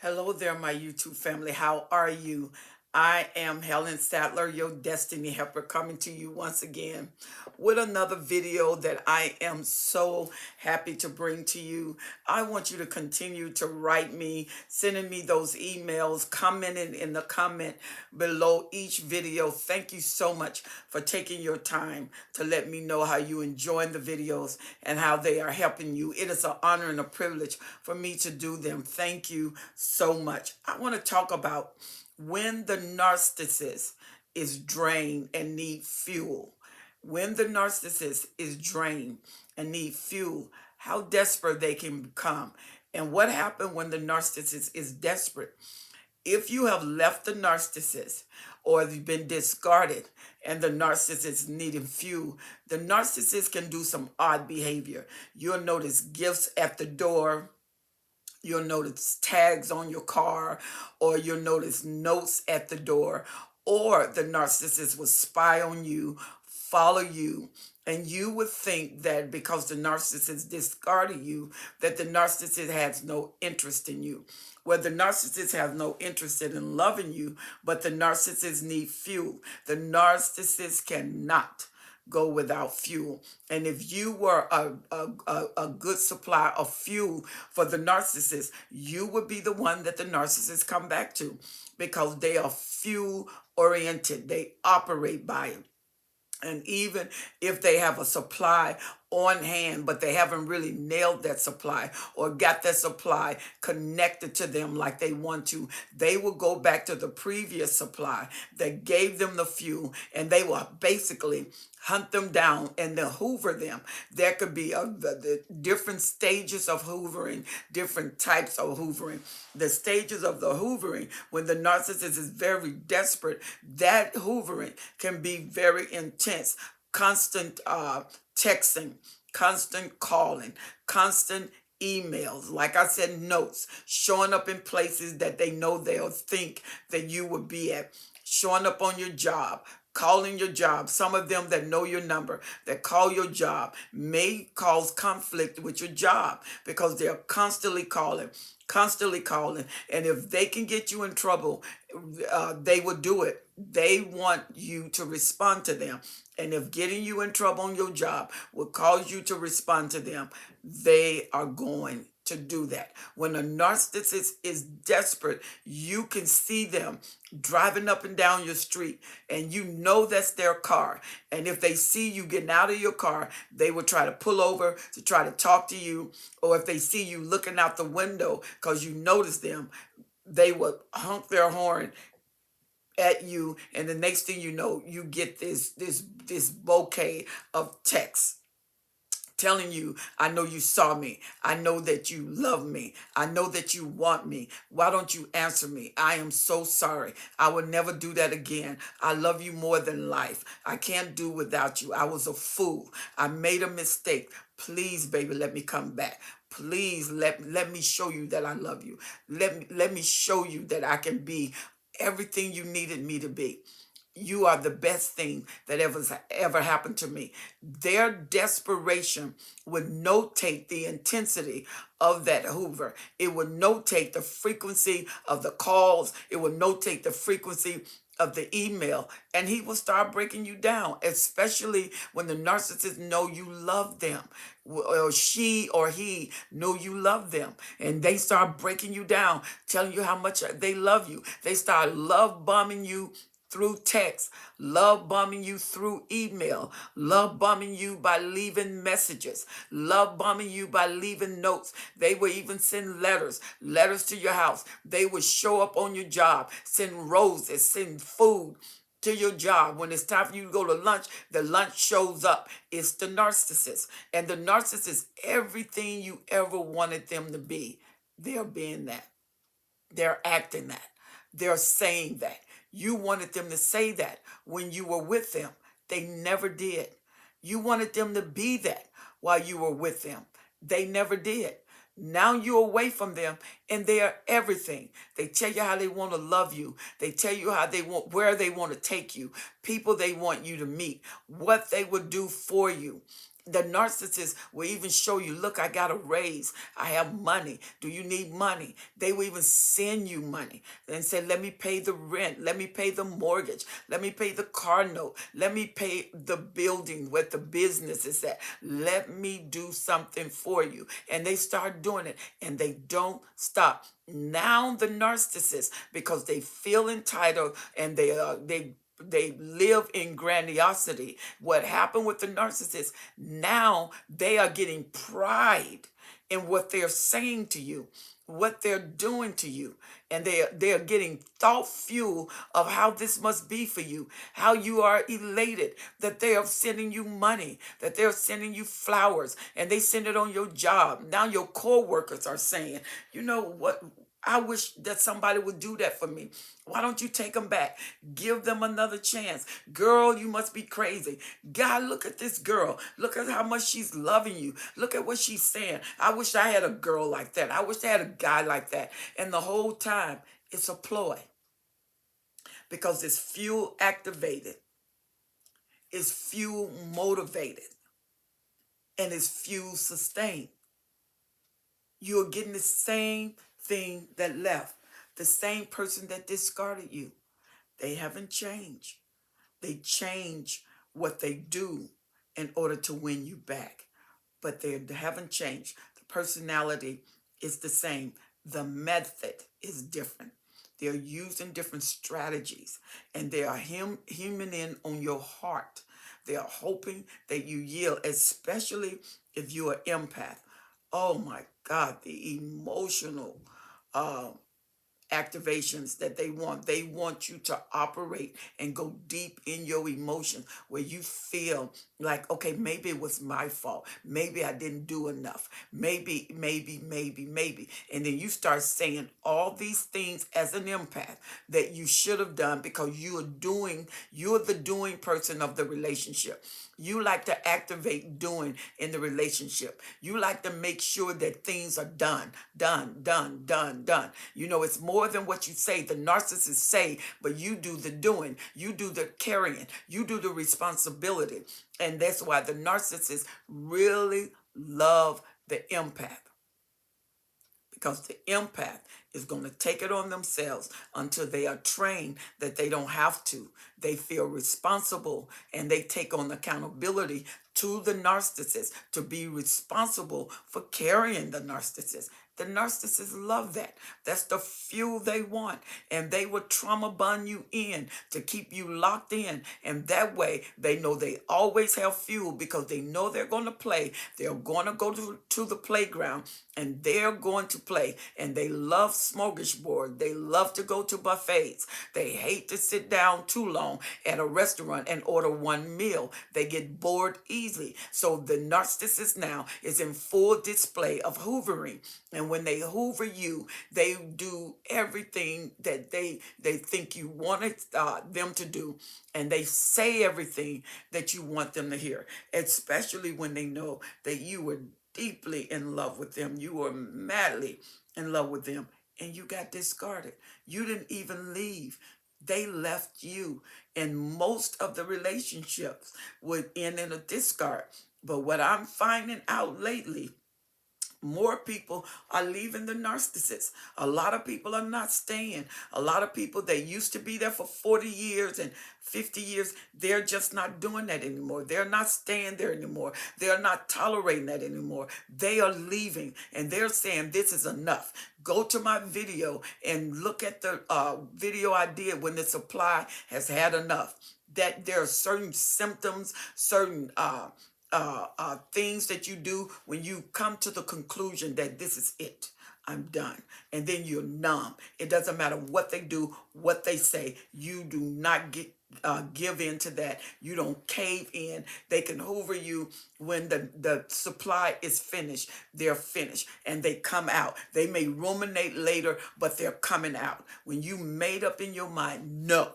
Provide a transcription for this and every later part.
Hello there, my YouTube family. How are you? I am Helen Sadler, your destiny helper, coming to you once again with another video that I am so happy to bring to you. I want you to continue to write me, sending me those emails, commenting in the comment below each video. Thank you so much for taking your time to let me know how you enjoying the videos and how they are helping you. It is an honor and a privilege for me to do them. Thank you so much. I want to talk about when the narcissist is drained and need fuel. When the narcissist is drained and need fuel, how desperate they can become. And what happened when the narcissist is desperate? If you have left the narcissist or you've been discarded and the narcissist needing fuel, the narcissist can do some odd behavior. You'll notice gifts at the door. You'll notice tags on your car, or you'll notice notes at the door, or the narcissist will spy on you, follow you, and you would think that because the narcissist discarded you, that the narcissist has no interest in you. Well, the narcissist has no interest in loving you, but the narcissist need fuel. The narcissist cannot go without fuel. And if you were a good supply of fuel for the narcissist, you would be the one that the narcissist come back to, because they are fuel oriented. They operate by it. And even if they have a supply on hand, but they haven't really nailed that supply or got that supply connected to them like they want to, they will go back to the previous supply that gave them the fuel, and they will basically hunt them down and then hoover them. There could be the different stages of hoovering, different types of hoovering. The stages of the hoovering, when the narcissist is very desperate, that hoovering can be very intense. Constant texting, constant calling, constant emails, like I said, notes, showing up in places that they know they'll think that you would be at, showing up on your job, calling your job. Some of them that know your number, that call your job, may cause conflict with your job because they're constantly calling, constantly calling. And if they can get you in trouble, they will do it. They want you to respond to them. And if getting you in trouble on your job will cause you to respond to them, they are going to do that. When a narcissist is desperate, you can see them driving up and down your street, and you know that's their car. And if they see you getting out of your car, they will try to pull over to try to talk to you. Or if they see you looking out the window because you notice them, they will honk their horn at you, and the next thing you know, you get this bouquet of texts telling you, I know you saw me. I know that you love me. I know that you want me. Why don't you answer me? I am so sorry. I will never do that again. I love you more than life. I can't do without you. I was a fool. I made a mistake. Please, baby, let me come back. Please let me show you that I love you. Let me show you that I can be everything you needed me to be. You are the best thing that ever happened to me. Their desperation would notate the intensity of that hoover. It would notate the frequency of the calls. It would notate the frequency of the email, and he will start breaking you down, especially when the narcissist know you love them, or she or he know you love them, and they start breaking you down, telling you how much they love you. They start love bombing you through text, love bombing you through email, love bombing you by leaving messages, love bombing you by leaving notes. They will even send letters to your house. They will show up on your job, send roses, send food to your job. When it's time for you to go to lunch, the lunch shows up. It's the narcissist. And the narcissist, everything you ever wanted them to be, they're being that. They're acting that. They're saying that. You wanted them to say that when you were with them. They never did. You wanted them to be that while you were with them. They never did. Now you're away from them, and they are everything. They tell you how they want to love you. They tell you how they want, where they want to take you, people they want you to meet, what they would do for you. The narcissist will even show you, look, I got a raise. I have money. Do you need money? They will even send you money and say, let me pay the rent. Let me pay the mortgage. Let me pay the car note. Let me pay the building where the business is at. Let me do something for you. And they start doing it and they don't stop. Now the narcissist, because they feel entitled and they live in grandiosity. What happened with the narcissist? Now they are getting pride in what they're saying to you, what they're doing to you, and they are getting thought fuel of how this must be for you, how you are elated that they are sending you money, that they're sending you flowers, and they send it on your job. Now your co-workers are saying, you know what? I wish that somebody would do that for me. Why don't you take them back? Give them another chance. Girl, you must be crazy. God, look at this girl. Look at how much she's loving you. Look at what she's saying. I wish I had a girl like that. I wish I had a guy like that. And the whole time, it's a ploy because it's fuel activated, it's fuel motivated, and it's fuel sustained. You're getting the same thing that left, the same person that discarded you. They haven't changed. They change what they do in order to win you back, but they haven't changed. The personality is the same. The method is different. They're using different strategies, and they are hemming in on your heart. They are hoping that you yield, especially if you're an empath. Oh my God, the emotional uh, activations that they want. They want you to operate and go deep in your emotions where you feel like, okay, maybe it was my fault. Maybe I didn't do enough. Maybe. And then you start saying all these things as an empath that you should have done because you're the doing person of the relationship. You like to activate doing in the relationship. You like to make sure that things are done. You know, it's more than what you say. The narcissists say, but you do the doing. You do the carrying. You do the responsibility. And that's why the narcissists really love the empath, because the empath is going to take it on themselves until they are trained that they don't have to. They feel responsible and they take on accountability to the narcissist to be responsible for carrying the narcissist. The narcissists love that. That's the fuel they want. And they will trauma bond you in to keep you locked in. And that way they know they always have fuel because they know they're going to play. They're going to go to the playground and they're going to play. And they love smorgasbord. They love to go to buffets. They hate to sit down too long at a restaurant and order one meal. They get bored easily. So the narcissist now is in full display of hoovering. And when they hoover you, they do everything that they think you wanted them to do. And they say everything that you want them to hear, especially when they know that you were deeply in love with them. You were madly in love with them and you got discarded. You didn't even leave. They left you. And most of the relationships would end in a discard. But what I'm finding out lately, more people are leaving the narcissist. A lot of people are not staying. A lot of people that used to be there for 40 years and 50 years, they're just not doing that anymore. They're not staying there anymore. They're not tolerating that anymore. They are leaving and they're saying this is enough. Go to my video and look at the video I did when the supply has had enough. That there are certain symptoms, certain things that you do when you come to the conclusion that this is it. I'm done. And then you're numb. It doesn't matter what they do, what they say. You do not give in to that. You don't cave in. They can hoover you when the supply is finished. They're finished and they come out. They may ruminate later, but they're coming out. When you made up in your mind, no,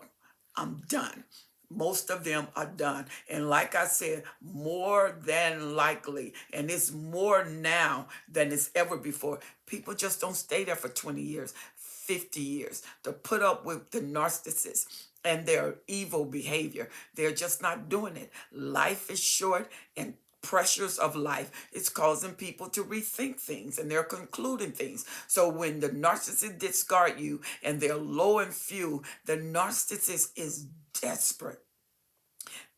I'm done. Most of them are done. And like I said, more than likely, and it's more now than it's ever before, people just don't stay there for 20 years, 50 years to put up with the narcissist and their evil behavior. They're just not doing it. Life is short and pressures of life. It's causing people to rethink things, and they're concluding things. So when the narcissist discard you and they're low and few, the narcissist is desperate,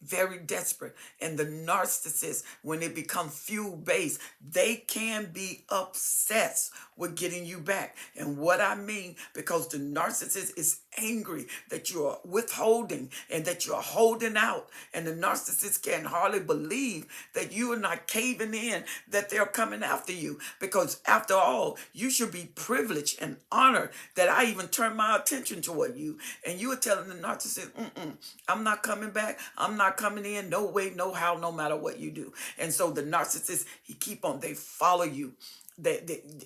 very desperate. And the narcissist, when it becomes fuel based, they can be obsessed with getting you back. And what I mean, because the narcissist is angry that you are withholding and that you're holding out, and the narcissist can hardly believe that you are not caving in, that they're coming after you. Because after all, you should be privileged and honored that I even turned my attention toward you. And you are telling the narcissist, I'm not coming back. I'm not coming in. No way, no how, no matter what you do. And so the narcissist, they follow you.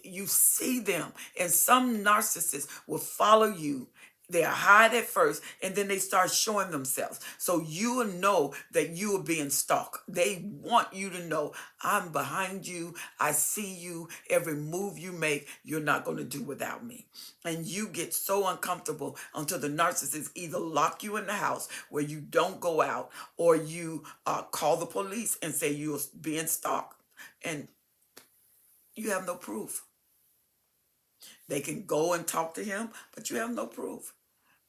You see them. And some narcissists will follow you. They hide at first, and then they start showing themselves. So you will know that you are being stalked. They want you to know, I'm behind you. I see you. Every move you make, you're not going to do without me. And you get so uncomfortable until the narcissist either lock you in the house where you don't go out, or you call the police and say you're being stalked. And you have no proof. They can go and talk to him, but you have no proof.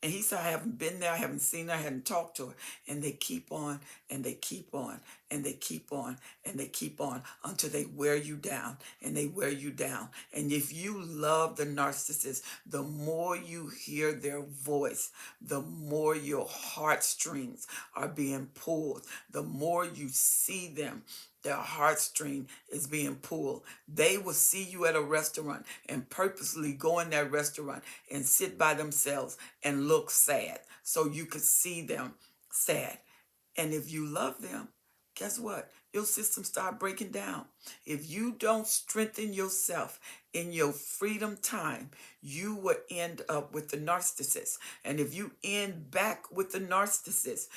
And he said, I haven't been there, I haven't seen her, I hadn't talked to her. And they keep on, and they keep on, and they keep on, and they keep on until they wear you down, and they wear you down. And if you love the narcissist, the more you hear their voice, the more your heartstrings are being pulled, the more you see them. Their heartstring is being pulled. They will see you at a restaurant and purposely go in that restaurant and sit by themselves and look sad so you could see them sad. And if you love them, guess what? Your system start breaking down. If you don't strengthen yourself in your freedom time, you will end up with the narcissist. And if you end back with the narcissist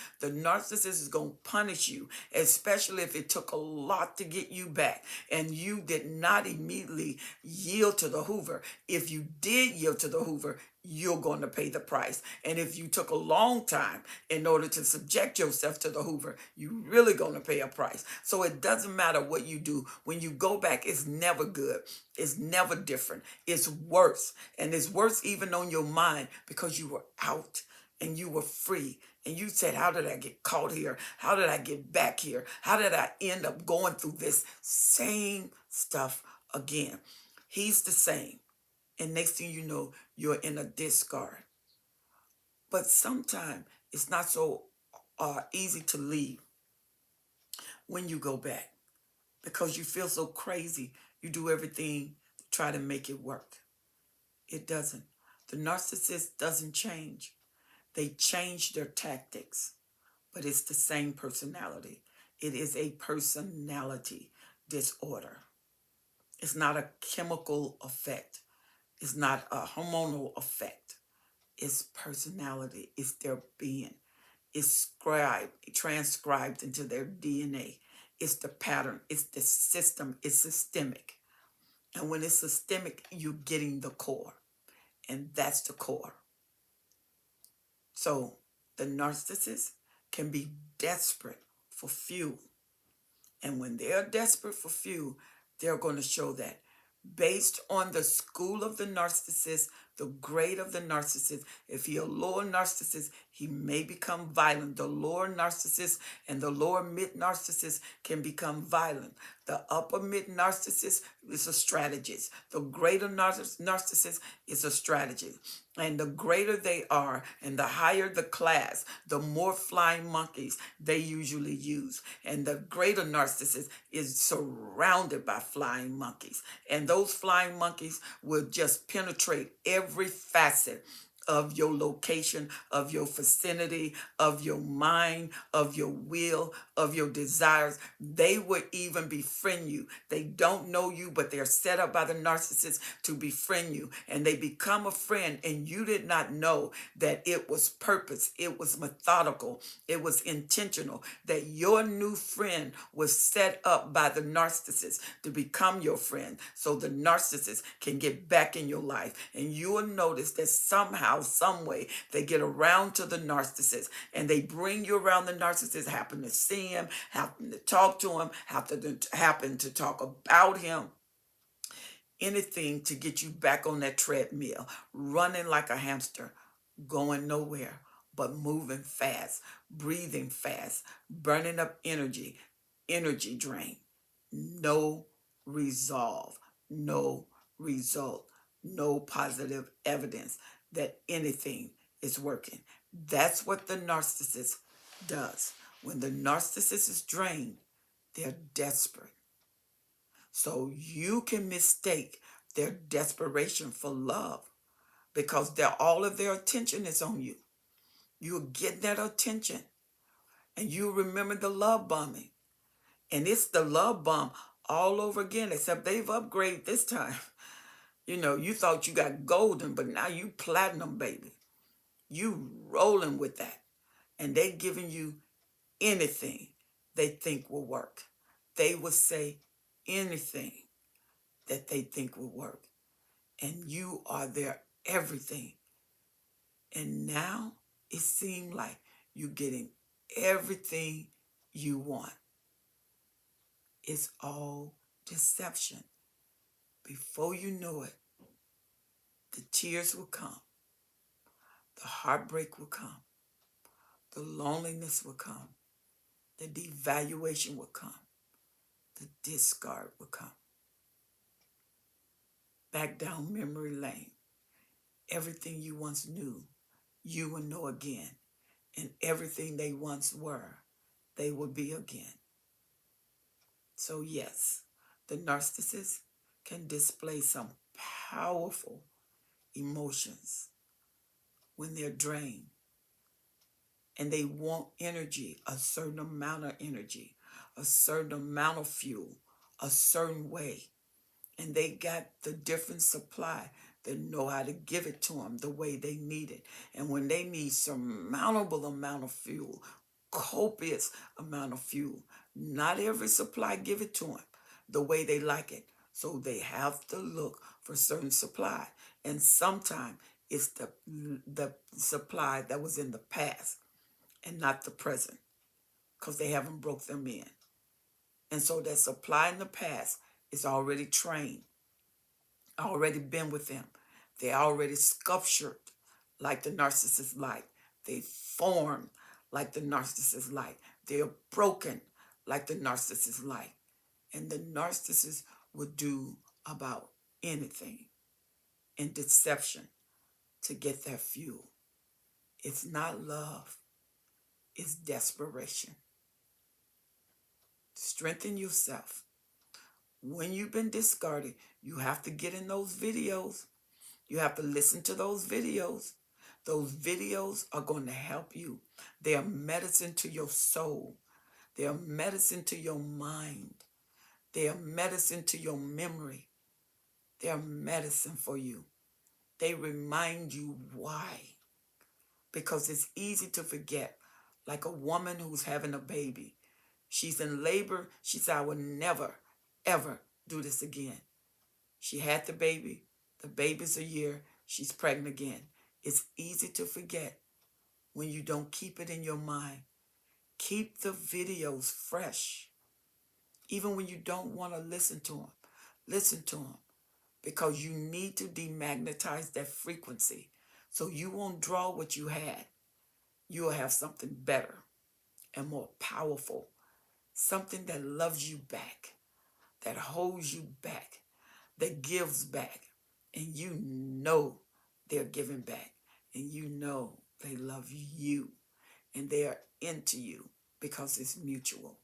is going to punish you, especially if it took a lot to get you back and you did not immediately yield to the hoover. If you did yield to the hoover, you're going to pay the price. And if you took a long time in order to subject yourself to the hoover, you're really going to pay a price. So it doesn't matter what you do. When you go back, it's never good. It's never different. It's worse. And it's worse even on your mind because you were out and you were free. And you said, how did I get caught here? How did I get back here? How did I end up going through this same stuff again? He's the same. And next thing you know, you're in a discard. But sometimes it's not so easy to leave when you go back because you feel so crazy. You do everything to try to make it work. It doesn't. The narcissist doesn't change. They change their tactics, but it's the same personality. It is a personality disorder. It's not a chemical effect. It's not a hormonal effect. It's personality. It's their being. It's transcribed into their DNA. It's the pattern. It's the system. It's systemic. And when it's systemic, you're getting the core. And that's the core. So the narcissist can be desperate for fuel. And when they're desperate for fuel, they're going to show that. Based on the school of the narcissist, the grade of the narcissist, if he a lower narcissist, he may become violent. The lower narcissist and the lower mid narcissist can become violent. The upper mid narcissist is a strategist. The greater narcissist is a strategist. And the greater they are and the higher the class, the more flying monkeys they usually use. And the greater narcissist is surrounded by flying monkeys. And those flying monkeys will just penetrate every facet of your location, of your vicinity, of your mind, of your will, of your desires. They would even befriend you. They don't know you, but they're set up by the narcissist to befriend you. And they become a friend, and you did not know that it was purpose. It was methodical. It was intentional, that your new friend was set up by the narcissist to become your friend so the narcissist can get back in your life. And you will notice that somehow somehow, some way, they get around to the narcissist, and they bring you around the narcissist, happen to see him, happen to talk to him, happen to talk about him, anything to get you back on that treadmill, running like a hamster, going nowhere, but moving fast, breathing fast, burning up energy, energy drain, no resolve, no result, no positive evidence that anything is working. That's what the narcissist does. When the narcissist is drained, they're desperate. So you can mistake their desperation for love because all of their attention is on you. You're getting that attention, and you remember the love bombing. And it's the love bomb all over again, except they've upgraded this time. You know, you thought you got golden, but now you platinum, baby. You rolling with that. And they giving you anything they think will work. They will say anything that they think will work. And you are their everything. And now it seems like you're getting everything you want. It's all deception. Before you know it, the tears will come, the heartbreak will come, the loneliness will come, the devaluation will come, the discard will come. Back down memory lane. Everything you once knew, you will know again. And everything they once were, they will be again. So yes, the narcissist can display some powerful emotions when they're drained. And they want energy, a certain amount of energy, a certain amount of fuel, a certain way. And they got the different supply that know how to give it to them the way they need it. And when they need surmountable amount of fuel, copious amount of fuel, not every supply give it to them the way they like it. So they have to look for certain supply. And sometimes it's the supply that was in the past and not the present, because they haven't broke them in. And so that supply in the past is already trained, already been with them. They already sculptured like the narcissist like. They form like the narcissist like. They're broken like the narcissist like. And the narcissist will do about anything in deception to get that fuel. It's not love. It's desperation. Strengthen yourself. When you've been discarded, you have to get in those videos. You have to listen to those videos. Those videos are going to help you. They are medicine to your soul. They are medicine to your mind. They are medicine to your memory. They are medicine for you. They remind you why. Because it's easy to forget. Like a woman who's having a baby. She's in labor. She said, I will never, ever do this again. She had the baby. The baby's a year. She's pregnant again. It's easy to forget when you don't keep it in your mind. Keep the videos fresh. Even when you don't want to listen to them. Listen to them. Because you need to demagnetize that frequency. So you won't draw what you had. You'll have something better and more powerful. Something that loves you back. That holds you back. That gives back. And you know they're giving back. And you know they love you. And they are into you because it's mutual.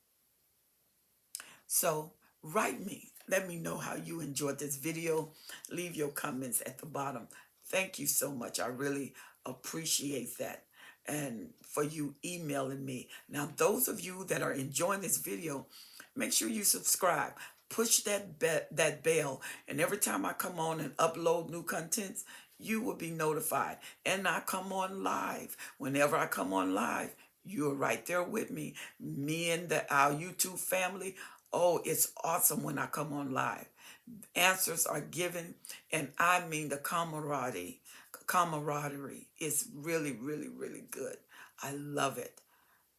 So write me. Let me know how you enjoyed this video. Leave your comments at the bottom. Thank you so much. I really appreciate that. And for you emailing me. Now, those of you that are enjoying this video, make sure you subscribe. Push that bell. And every time I come on and upload new contents, you will be notified. And I come on live. Whenever I come on live, you're right there with me. Me and our YouTube family. Oh, it's awesome when I come on live. Answers are given, and I mean the camaraderie. camaraderie is really, really, really good. I love it.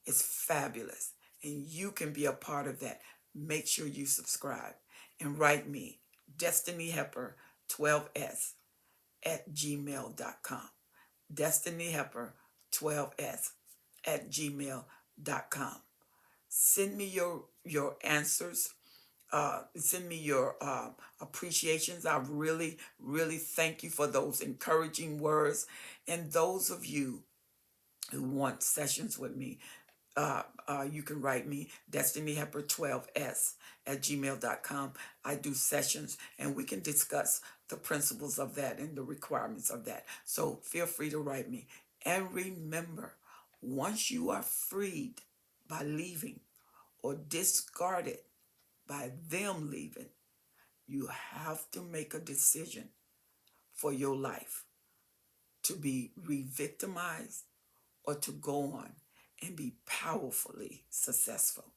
It's fabulous. And you can be a part of that. Make sure you subscribe and write me, Destiny Hepper 12s at gmail.com. Destiny Hepper 12s at gmail.com. Send me your answers. Send me your appreciations. I really, really thank you for those encouraging words. And those of you who want sessions with me, you can write me destinyhepper12s at gmail.com. I do sessions and we can discuss the principles of that and the requirements of that. So feel free to write me. And remember, once you are freed by leaving or discarded by them leaving, you have to make a decision for your life to be re-victimized or to go on and be powerfully successful.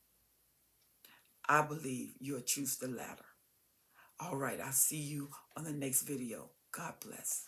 I believe you'll choose the latter. All right, I'll see you on the next video. God bless.